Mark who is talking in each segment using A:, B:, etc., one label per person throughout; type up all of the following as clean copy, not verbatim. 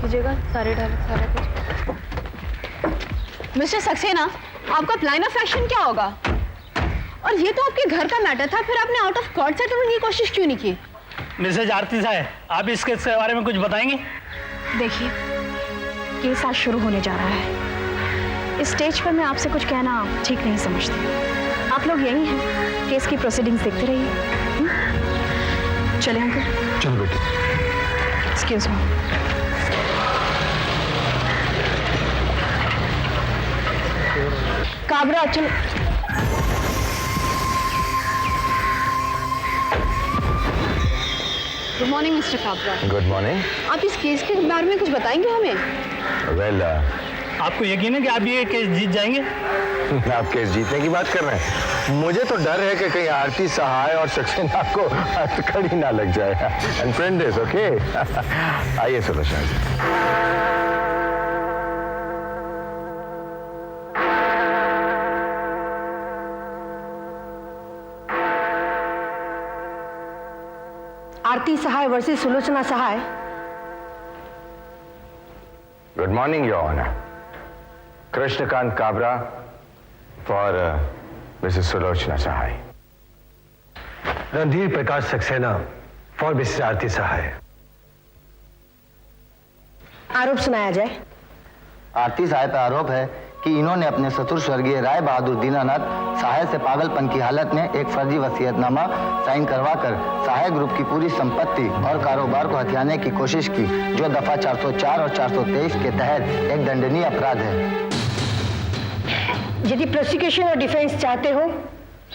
A: कीजिएगा, सारे डायलॉग सारा कुछ। मिस्टर सक्सेना, आपका प्लान ऑफ एक्शन क्या होगा? और ये तो आपके घर का मैटर था, फिर आपने आउट ऑफ कोर्ट सेटलमेंट की कोशिश क्यों नहीं की?
B: मिसेज आरती साहब, आप इस केस के बारे में कुछ बताएंगे?
C: देखिए, केस आज शुरू होने जा रहा है। इस स्टेज पर मैं आपसे कुछ कहना ठीक नहीं समझती। आप लोग यही हैं, केस की प्रोसीडिंग्स देखते रहिए। चले अंकल।
D: चलो बेटे।
C: Excuse me. काबरा, चलो।
A: Good morning Mr Kabra.
D: Good morning.
A: आप इस केस के बारे में कुछ बताएंगे हमें?
D: वेल,
B: आपको यकीन है कि आप ये केस जीत जाएंगे?
D: आप केस जीतने की बात कर रहे हैं? मुझे तो डर है कि कहीं आरती सहाय और सक्सेना को हथकड़ी ना लग जाए। And friend is okay. आइए Sulochana ji.
E: Aarti Sahay versus Sulochana Sahay.
D: Good morning your honour. Krishnakant Kabra for Mrs Sulochana Sahay.
F: Randhir Prakash Saxena for Mrs Aarti Sahay.
E: आरोप सुनाया जाए।
G: आरती सहाय पर आरोप है कि इन्होंने अपने ससुर स्वर्गीय राय बहादुर दीनानाथ सहाय से पागलपन की हालत में एक फर्जी वसीयतनामा साइन करवाकर सहाय ग्रुप की पूरी संपत्ति और कारोबार को हथियाने की कोशिश की, जो दफा 404 और 423 के तहत एक दंडनीय अपराध है।
E: यदि प्रोसिक्यूशन और डिफेंस चाहते हो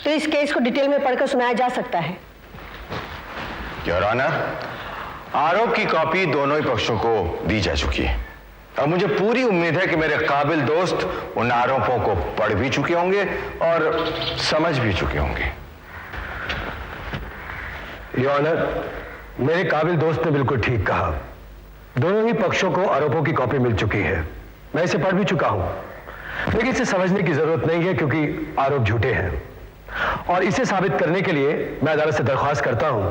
E: तो इस केस को डिटेल में पढ़कर सुनाया जा सकता है।
D: योर ऑनर, आरोप की कॉपी दोनों ही पक्षों को दी जा चुकी है और मुझे पूरी उम्मीद है कि मेरे काबिल दोस्त उन आरोपों को पढ़ भी चुके होंगे और समझ भी चुके होंगे।
F: योर ऑनर, मेरे काबिल दोस्त ने बिल्कुल ठीक कहा। दोनों ही पक्षों को आरोपों की कॉपी मिल चुकी है। मैं इसे पढ़ भी चुका हूं, लेकिन इसे समझने की जरूरत नहीं है क्योंकि आरोप झूठे हैं। और इसे साबित करने के लिए मैं अदालत से दरख्वास्त करता हूं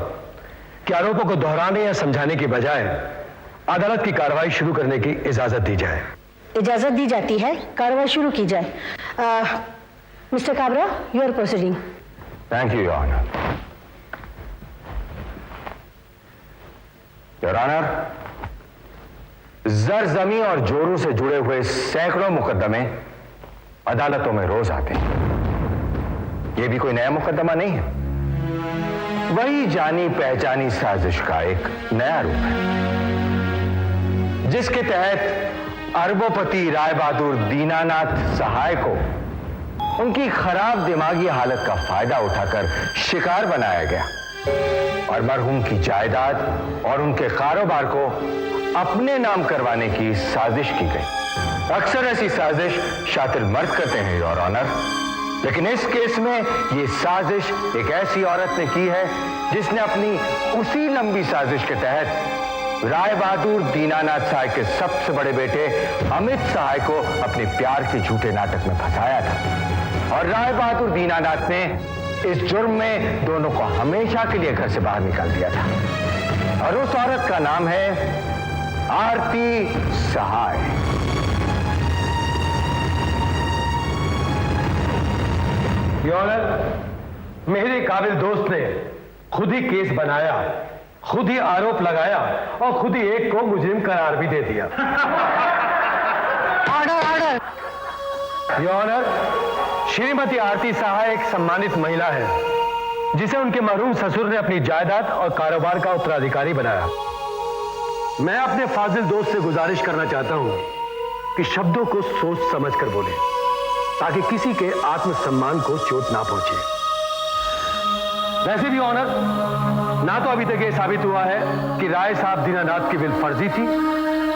F: कि आरोपों को दोहराने या समझाने की बजाय अदालत की कार्रवाई शुरू करने की इजाजत दी जाए।
E: इजाजत दी जाती है, कार्रवाई शुरू की जाए। Mr Kabra, your proceeding.
D: Thank you your honour. Your honour, जर-जमी और जोरों से जुड़े हुए सैकड़ों मुकदमे अदालतों में रोज आते हैं। यह भी कोई नया मुकदमा नहीं है, वही जानी पहचानी साजिश का एक नया रूप है, जिसके तहत अरबोपति राय बहादुर दीनानाथ सहाय को उनकी खराब दिमागी हालत का फायदा उठाकर शिकार बनाया गया और मरहूम की जायदाद और उनके कारोबार को अपने नाम करवाने की साजिश की गई। अक्सर ऐसी साजिश शातिर मर्द करते हैं योर ऑनर, लेकिन इस केस में ये साजिश एक ऐसी औरत ने की है जिसने अपनी उसी लंबी साजिश के तहत राय बहादुर दीनानाथ सहाय के सबसे बड़े बेटे अमित सहाय को अपने प्यार के झूठे नाटक में फंसाया था और राय बहादुर दीनानाथ ने इस जुर्म में दोनों को हमेशा के लिए घर से बाहर निकाल दिया था। और उस औरत का नाम है आरती सहाय।
F: योर ऑनर, मेरे काबिल दोस्त ने खुद ही केस बनाया, खुद ही आरोप लगाया और खुद ही एक को मुजरिम करार भी दे दिया।
E: Order, order.
F: Your honour, Shrimati Aarti Sahay एक सम्मानित महिला है जिसे उनके मरहूम ससुर ने अपनी जायदाद और कारोबार का उत्तराधिकारी बनाया। मैं अपने फाजिल दोस्त से गुजारिश करना चाहता हूं कि शब्दों को सोच समझकर बोले ताकि किसी के आत्मसम्मान को चोट ना पहुंचे। वैसे भी ऑनर, ना तो अभी तक ये साबित हुआ है कि राय साहब दीनानाथ की विल फर्जी थी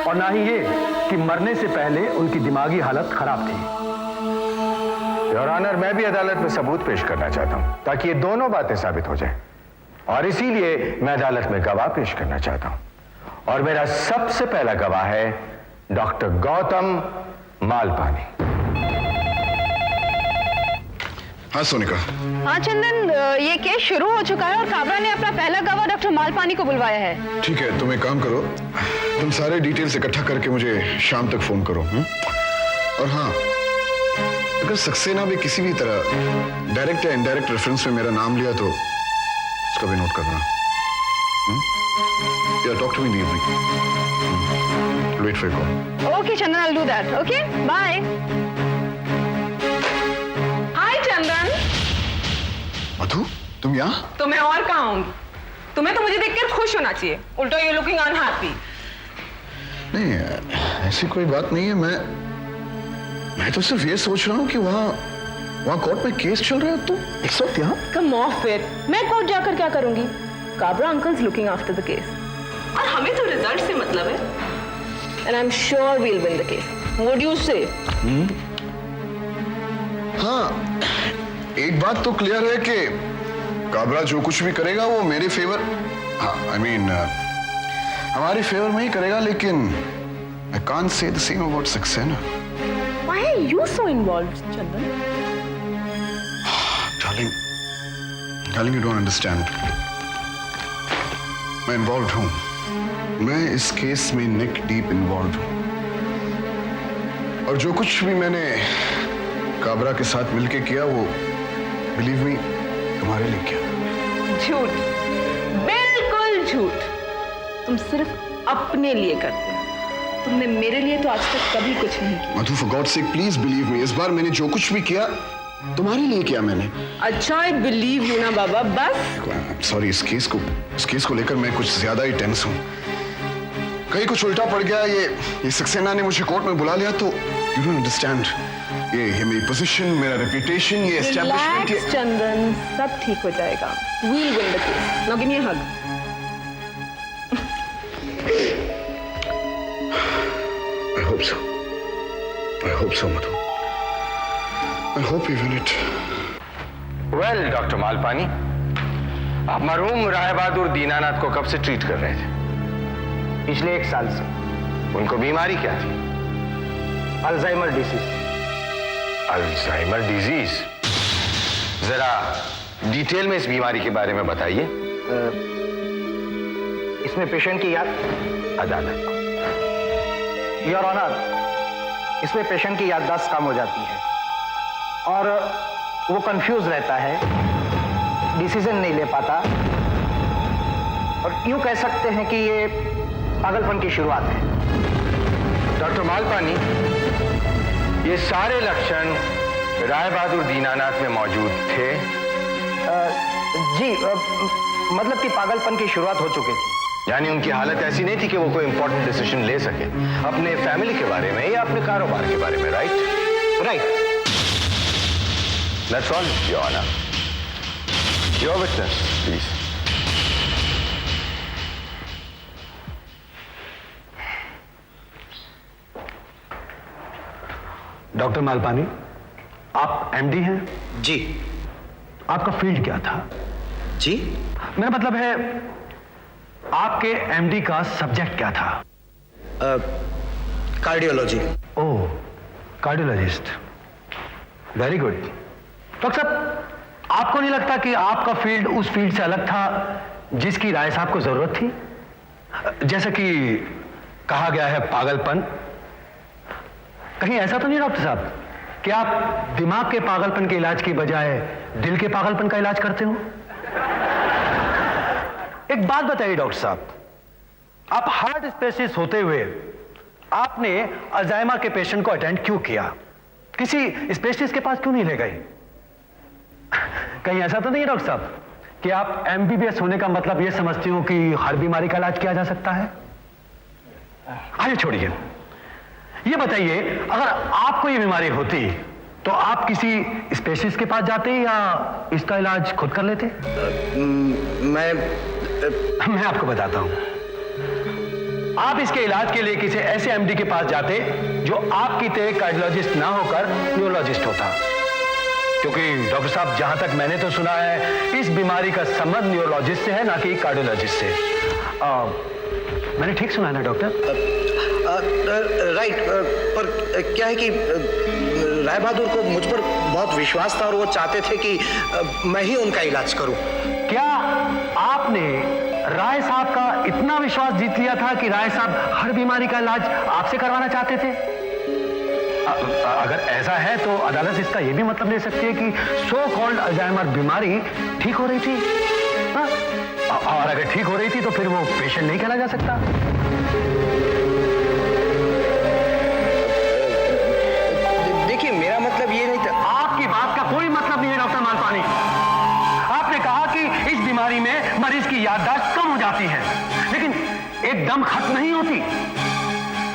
F: और ना ही ये कि मरने से पहले उनकी दिमागी हालत खराब थी।
D: योर ऑनर, मैं भी अदालत में सबूत पेश करना चाहता हूं ताकि ये दोनों बातें साबित हो जाएं और इसीलिए मैं अदालत में गवाह पेश करना चाहता हूं और मेरा सबसे पहला गवाह है डॉक्टर गौतम मालपानी।
H: हाँ सोनिका।
A: हाँ चंदन, ये केस शुरू हो चुका है और काबरा ने अपना पहला गवाह डॉक्टर मालपानी को बुलवाया है।
H: ठीक है, तुम एक काम करो, तुम सारे डिटेल्स इकट्ठा करके मुझे शाम तक फोन करो। और हाँ, अगर सक्सेना भी किसी भी तरह डायरेक्ट या इनडायरेक्ट रेफरेंस में मेरा नाम लिया तो उसका भी नोट करना। या talk to me in the evening. Wait for call.
A: Okay, Chandan, I'll do that. Okay, bye. Hi, Chandan.
H: Madhu, तुम यहाँ?
I: तो मैं और कहाँ आऊंगी? तुम्हें तो मुझे देखकर खुश होना चाहिए, उल्टा यू लुकिंग अनहैप्पी।
H: नहीं, ऐसी कोई बात नहीं है। मैं तो सिर्फ ये सोच रहा हूँ कि वहाँ कोर्ट में केस चल रहा है, तो इस वक्त यहाँ?
I: कम ऑफ इट, मैं कोर्ट जाकर क्या करूंगी? Kabra uncle's looking after the case, और हमें तो रिजल्ट से मतलब है। And I am sure we'll win the case. What do you say?
H: हाँ, एक बात तो क्लियर है कि काबरा जो कुछ भी करेगा वो मेरे फेवर, हाँ आई मीन हमारे फेवर में ही करेगा, लेकिन I can't say the same about Saxena.
I: Why are you so involved, Chandan?
H: Darling, you don't understand. मैं इन्वॉल्व हूँ। मैं इस केस में नेक डीप इन्वॉल्व हूँ, और जो कुछ भी मैंने काबरा के साथ मिलके किया वो बिलीव मी तुम्हारे लिए किया।
I: झूठ, बिल्कुल झूठ। तुम सिर्फ अपने लिए करते हो, तुमने मेरे लिए तो आज तक कभी कुछ नहीं किया।
H: Madhu, for God sake please believe me, इस बार मैंने जो कुछ भी किया तुम्हारे लिए किया मैंने।
I: अच्छा, आई बिलीव यू ना बाबा, बस।
H: सॉरी, इस केस को लेकर मैं कुछ ज्यादा ही टेंस हूँ। कहीं कुछ उल्टा पड़ गया, ये सक्सेना ने मुझे कोर्ट में बुला लिया तो यू डोंट अंडरस्टैंड। ये मेरी पोजीशन, मेरा रेपुटेशन, ये एस्टैब्लिशमेंट।
I: रिलैक्स चंदन, सब ठीक हो जाएगा। We'll win the case. Now give me a hug.
H: I hope so, Madhu. I hope you win it.
D: Well doctor Malpani, आप मरहूम राय बहादुर दीनानाथ को कब से ट्रीट कर रहे थे?
F: पिछले 1 साल से।
D: उनको बीमारी क्या थी?
F: Alzheimer disease.
D: Alzheimer disease? जरा डिटेल में इस बीमारी के बारे में बताइए।
F: इसमें पेशेंट की याद,
D: अदालत।
F: योर ऑनर, इसमें पेशेंट की याददाश्त कम हो जाती है और वो कंफ्यूज रहता है, डिसीजन नहीं ले पाता, और यूं कह सकते हैं कि ये पागलपन की शुरुआत है।
D: डॉक्टर मालपानी, ये सारे लक्षण राय बहादुर दीनानाथ में मौजूद थे?
F: जी, मतलब कि पागलपन की शुरुआत हो चुकी थी।
D: यानी उनकी हालत ऐसी नहीं थी कि वो कोई इंपॉर्टेंट डिसीजन ले सके अपने फैमिली के बारे में या अपने कारोबार के बारे में, right?
F: Right.
D: That's all, your honour. Your witness, please.
F: Doctor Malpani, आप एमडी हैं?
J: जी।
F: आपका फील्ड क्या था?
J: जी,
F: मेरा मतलब है आपके एमडी का सब्जेक्ट क्या था?
J: कार्डियोलॉजी।
F: ओह, कार्डियोलॉजिस्ट। Very good. डॉक्टर साहब, आपको नहीं लगता कि आपका फील्ड उस फील्ड से अलग था जिसकी राय साहब को जरूरत थी? जैसे कि कहा गया है पागलपन, कहीं ऐसा तो नहीं डॉक्टर साहब कि आप दिमाग के पागलपन के इलाज की बजाय दिल के पागलपन का इलाज करते हो? एक बात बताइए डॉक्टर साहब, आप हार्ट स्पेशलिस्ट होते हुए आपने अल्जाइमर के पेशेंट को अटेंड क्यों किया? किसी स्पेशलिस्ट के पास क्यों नहीं ले गए? कहीं ऐसा तो नहीं है डॉक्टर साहब कि आप एमबीबीएस होने का मतलब यह समझते हो कि हर बीमारी का इलाज किया जा सकता है? आइए छोड़िए, ये बताइए, अगर आपको ये बीमारी होती तो आप किसी स्पेशलिस्ट के पास जाते या इसका इलाज खुद कर लेते? मैं आपको बताता हूं, आप इसके इलाज के लिए किसी ऐसे एमडी के पास जाते जो आपकी तरह कार्डियोलॉजिस्ट ना होकर न्यूरोलॉजिस्ट होता, क्योंकि डॉक्टर साहब जहां तक मैंने तो सुना है इस बीमारी का संबंध न्यूरोलॉजिस्ट से है, ना कि कार्डियोलॉजिस्ट से। मैंने ठीक सुना है ना डॉक्टर?
J: राइट, पर क्या है कि राय बहादुर को मुझ पर बहुत विश्वास था और वो चाहते थे कि मैं ही उनका इलाज करूं।
F: क्या आपने राय साहब का इतना विश्वास जीत लिया था कि राय साहब हर बीमारी का इलाज आपसे करवाना चाहते थे? अगर ऐसा है तो अदालत इसका यह भी मतलब ले सकती है कि सो कॉल्ड अल्जाइमर बीमारी ठीक हो रही थी। हाँ? और अगर ठीक हो रही थी तो फिर वो पेशेंट नहीं कहला जा सकता।
J: देखिए, मेरा मतलब ये नहीं था।
F: आपकी बात का कोई मतलब नहीं है डॉक्टर मालपानी। आपने कहा कि इस बीमारी में मरीज की याददाश्त कम हो जाती है, लेकिन एकदम खत्म नहीं होती।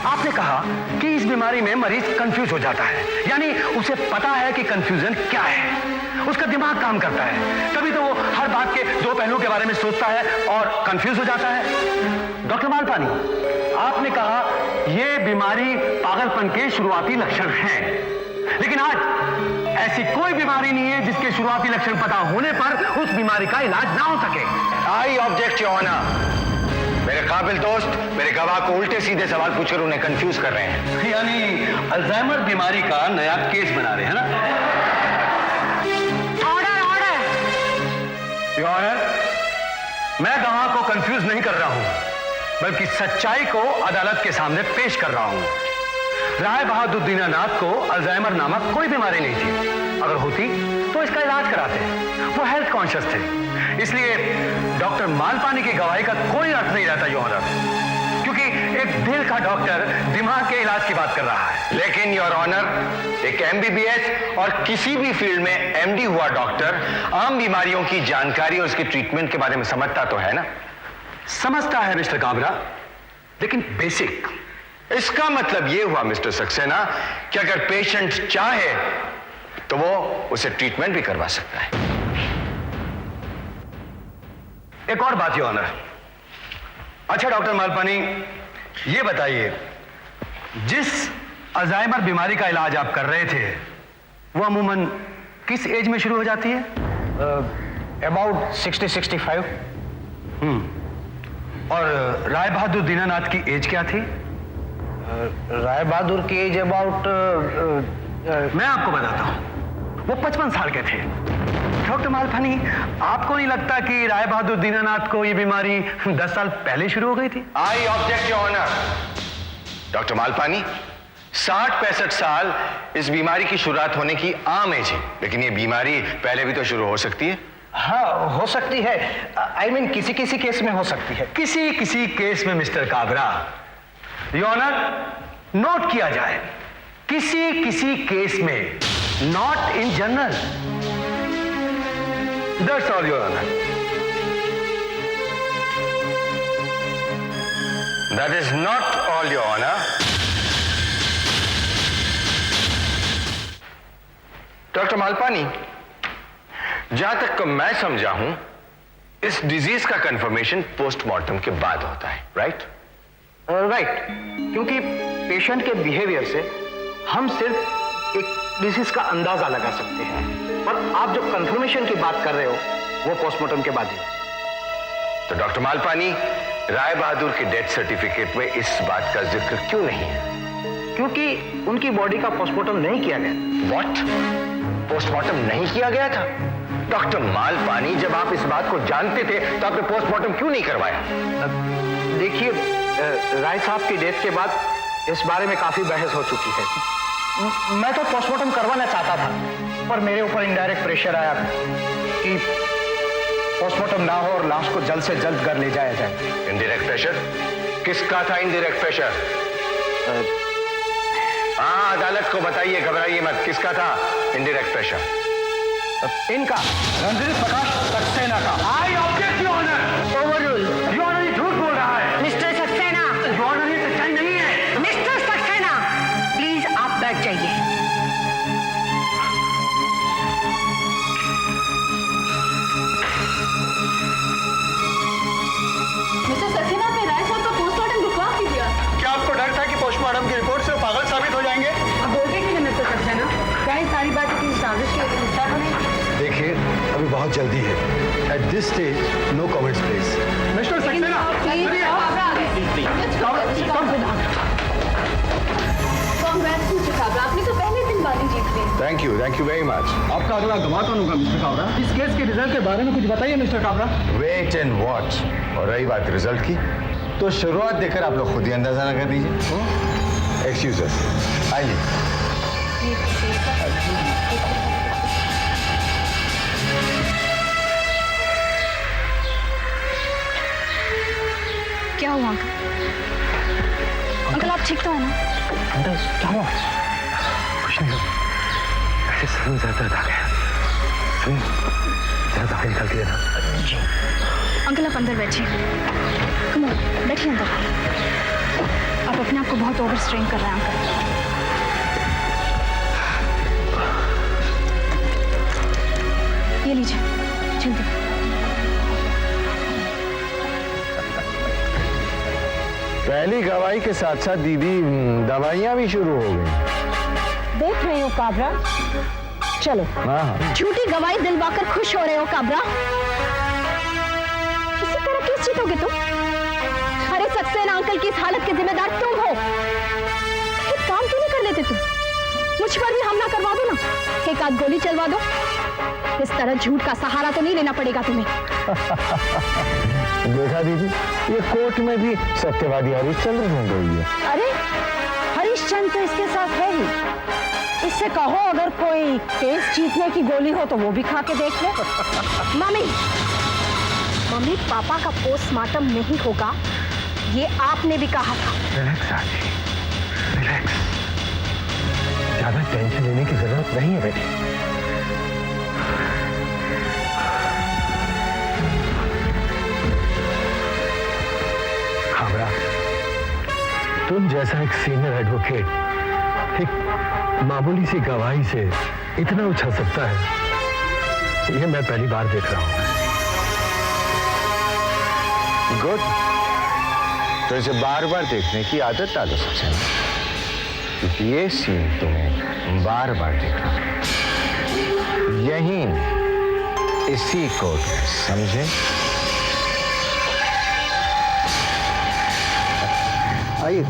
F: आपने कहा कि इस बीमारी में मरीज कंफ्यूज हो जाता है, यानी उसे पता है कि कंफ्यूजन क्या है, उसका दिमाग काम करता है, तभी तो वो हर बात के दो पहलुओं के बारे में सोचता है और कंफ्यूज हो जाता है। डॉक्टर मालपानी, आपने कहा यह बीमारी पागलपन के शुरुआती लक्षण हैं, लेकिन आज ऐसी कोई बीमारी नहीं है जिसके शुरुआती लक्षण पता होने पर उस बीमारी का इलाज ना हो सके।
D: I object your honour. मेरे काबिल दोस्त मेरे गवाह को उल्टे सीधे सवाल पूछकर उन्हें कंफ्यूज कर रहे हैं।
F: यानी अल्जाइमर बीमारी का नया केस बना रहे हैं ना?
E: Order order.
F: योर ऑनर, मैं गवाह को कंफ्यूज नहीं कर रहा हूं, बल्कि सच्चाई को अदालत के सामने पेश कर रहा हूं। राय बहादुर दीनानाथ को अल्जाइमर नामक कोई बीमारी नहीं थी। अगर होती तो इसका इलाज कराते। वो हेल्थ कॉन्शियस थे, इसलिए डॉक्टर मालपानी की गवाही का कोई अर्थ नहीं रहता योर ऑनर, क्योंकि एक दिल का डॉक्टर दिमाग के इलाज की बात कर रहा है।
D: लेकिन योर ऑनर, एक एमबीबीएस और किसी भी फील्ड में एमडी हुआ डॉक्टर आम बीमारियों की जानकारी और उसके ट्रीटमेंट के बारे में समझता तो है ना?
F: समझता है मिस्टर काबरा, लेकिन बेसिक।
D: इसका मतलब यह हुआ मिस्टर सक्सेना कि अगर पेशेंट चाहे तो वो उसे ट्रीटमेंट भी करवा सकता है।
F: एक और बात योर ऑनर। अच्छा डॉक्टर मालपानी, ये बताइए, जिस अल्जाइमर बीमारी का इलाज आप कर रहे थे वो अमूमन किस एज में शुरू हो जाती है?
J: अबाउट 60-65।
F: और राय बहादुर दीनानाथ की एज क्या थी?
J: राय बहादुर की एज अबाउट
F: मैं आपको बताता हूं, वो 55 साल के थे। डॉक्टर मालपानी, आपको नहीं लगता कि राय बहादुर दीनानाथ को ये बीमारी 10 साल पहले शुरू हो गई थी?
D: I object your honour. Doctor Malpani, 60-65 साल इस बीमारी की शुरुआत होने की आम एज है, लेकिन ये बीमारी पहले भी तो शुरू हो सकती है।
J: हाँ, हो सकती है। आई मीन किसी किसी केस में हो सकती है।
F: किसी किसी केस में mister Kabra, your honour, note किया जाए, किसी किसी केस में, not in general. That's all your honour.
D: That is not all your honour. Doctor Malpani, जहां तक को मैं समझा हूं, इस डिजीज का कंफर्मेशन पोस्टमार्टम के बाद होता है, राइट?
J: राइट, क्योंकि पेशेंट के बिहेवियर से हम सिर्फ एक डिजीज का अंदाजा लगा सकते हैं, पर आप जो कंफर्मेशन की बात कर रहे हो वो पोस्टमार्टम के बाद ही।
D: तो डॉक्टर मालपानी, राय बहादुर के डेथ सर्टिफिकेट में इस बात का जिक्र क्यों नहीं है?
J: क्योंकि उनकी बॉडी का पोस्टमार्टम नहीं किया गया।
D: व्हाट? पोस्टमार्टम नहीं किया गया था? डॉक्टर मालपानी, जब आप इस बात को जानते थे तो आपने पोस्टमार्टम क्यों नहीं करवाया?
J: देखिए, राय साहब की डेथ के बाद इस बारे में काफी बहस हो चुकी है। मैं तो पोस्टमार्टम करवाना चाहता था, पर मेरे ऊपर इनडायरेक्ट प्रेशर आया कि पोस्टमार्टम ना हो और लाश को जल्द से जल्द घर ले जाया जाए।
D: Indirect pressure? किसका था इनडायरेक्ट प्रेशर? हाँ, अदालत को बताइए, घबराइए मत। किसका था इनडायरेक्ट प्रेशर?
J: इनका, रणधीर प्रकाश सक्सेना का।
F: I object your honour.
E: Overrule.
F: Your honour, ये झूठ बोल रहा है।
E: मिस्टर सक्सेना,
F: योर ऑनर, ये सच्चाई नहीं है।
E: मिस्टर सक्सेना, प्लीज आप बैठ जाइए।
A: मिस्टर सक्सेना, आपने राय साहब का पोस्टमार्टम रुकवा क्यों दिया?
F: क्या आपको डर था कि पोस्टमार्टम की रिपोर्ट से पागल साबित हो जाएंगे?
A: अब बोलते क्यों मिस्टर सक्सेना? क्या ये सारी बातें किसी साजिश के हिस्सा बने?
F: देखिए, अभी बहुत जल्दी है। At this stage no comments please. Mister Saxena,
A: Congress mister Kabra, आपने तो पहले दिन करवा दीजिए please.
D: Thank you very much.
J: आपका अगला गवाह कौन होगा मिस्टर काबरा? इस केस के रिजल्ट के बारे में कुछ बताइए mister Kabra.
D: Wait and watch. और रही बात रिजल्ट की, तो शुरुआत देखकर आप लोग खुद ही अंदाजा न कर दीजिए। एक्सक्यूज अस, आइए।
C: क्या हुआ अंकल? अंकल आप ठीक तो है ना?
F: अंदर क्या हुआ? कुछ नहीं, ऐसे सर में दर्द आ गया। दर्द आगे निकल गया ना।
C: अंकल आप अंदर बैठिए। कम ऑन, बैठिए अंदर। आप अपने आप को बहुत ओवर स्ट्रेन कर रहे हैं अंकल। ये लीजिए, जल्दी।
D: पहली गवाही के साथ साथ दीदी दवाइयां भी शुरू हो गई।
E: देख रहे हो काबरा, चलो।
D: हाँ,
C: झूठी गवाही दिलवाकर खुश हो रहे हो काबरा? किसी तरह केस जीतोगे तुम? अरे सक्सेना अंकल की इस हालत के जिम्मेदार तुम हो। एक काम क्यों नहीं कर लेते तुम? मुझ पर भी हमला करवा दो ना, एक आध गोली चलवा दो। इस तरह झूठ का सहारा तो नहीं लेना पड़ेगा तुम्हें।
D: देखा दीदी, ये कोर्ट में भी सत्यवादी हरिश्चंद्र ढूंढ रही है।
E: अरे हरिश्चंद्र तो इसके साथ है ही। इससे कहो अगर कोई केस जीतने की गोली हो तो वो भी खा के देख ले।
C: मम्मी, मम्मी पापा का पोस्टमार्टम नहीं होगा, ये आपने भी कहा था।
F: रिलैक्स आजी, रिलैक्स। ज्यादा टेंशन लेने की जरूरत नहीं है बेटी। तुम जैसा एक सीनियर एडवोकेट एक मामूली सी गवाही से इतना उछल सकता है, ये मैं पहली बार देख रहा हूं।
D: गुड, तो इसे बार बार देखने की आदत डालो सक्सेना। ये सीन तुम्हें बार बार देखना, यहीं इसी कोर्ट में, समझे? आइए।